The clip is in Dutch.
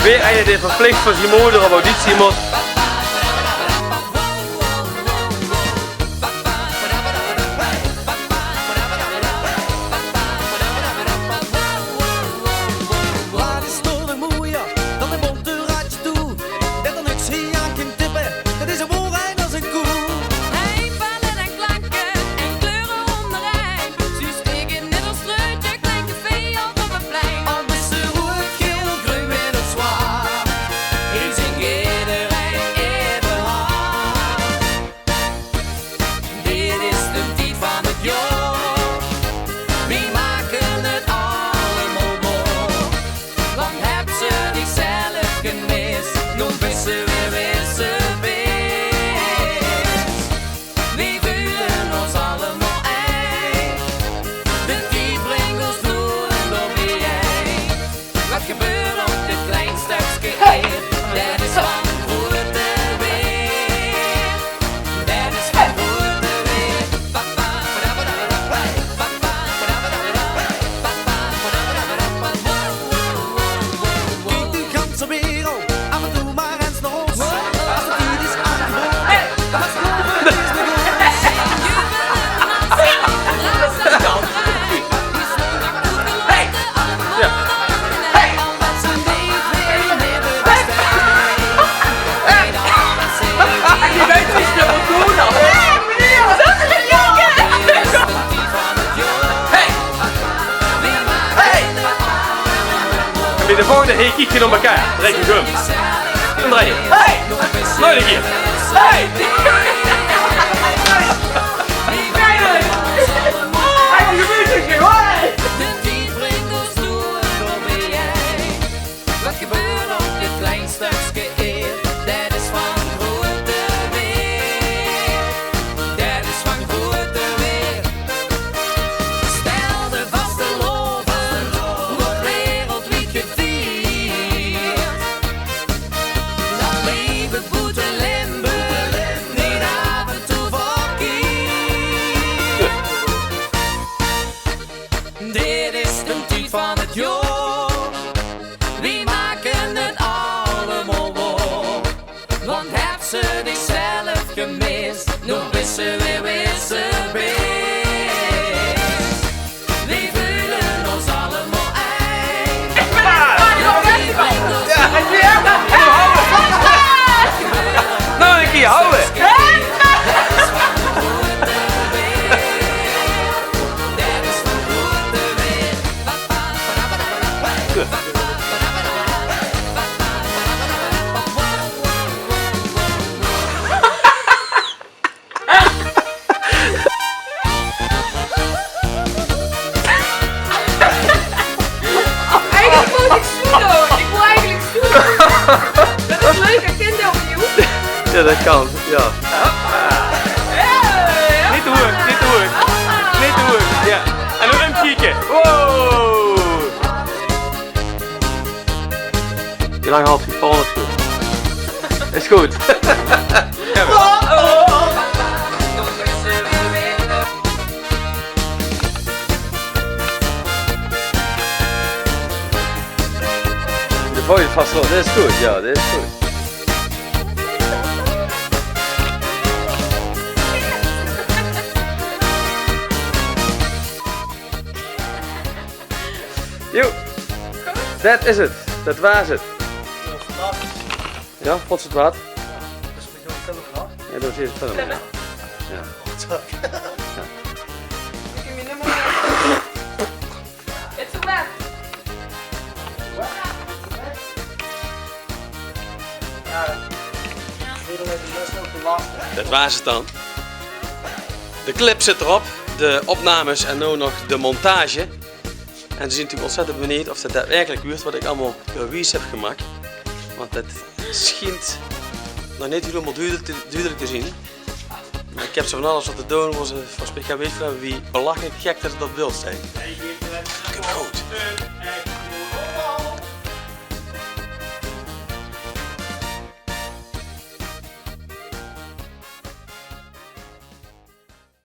Weer hij dit verplicht voor zijn moeder op auditie moet. De volgende, hey, kijk je op elkaar. Rijk een gum. Dan draai je. Hey! Nog een keer. Hey! Wat gebeurt op dit klein stukje eer? Dat is van grote weer. Dat is van grote weer. Stel de vaste loven, wordt wereldwijd gevierd. Dat leven boete Limburg, niet af en toe verkeerd. Dit is de tijd van het jaar. We maken het allemaal waar. Want heb ze zichzelf gemist, nog is ze weer ze best. We voelen ons allemaal eind. Nou een keer houden. Dat is leuk, herken je opnieuw? Ja, dat kan. Ja. Niet te hoog, niet te hoog. Niet te hoog. Ja. En nog een kieken. Wow. Hoe lang had je vallen? Is goed. De voice vast wel, dit is goed, ja, dit is goed. Jo, dat is het, dat was het. Ja, vond het wat? Ja, dat is het film. Ja. Dat was het dan. De clip zit erop, de opnames en nu nog de montage. En ze zijn natuurlijk ontzettend benieuwd of dat daadwerkelijk wordt wat ik allemaal gewies heb gemaakt. Want het schijnt nog niet helemaal duidelijk te zien. Maar ik heb zo van alles wat te doen, voor speciaal weet van wie belachelijk gek dat het op beeld zijn. Goed.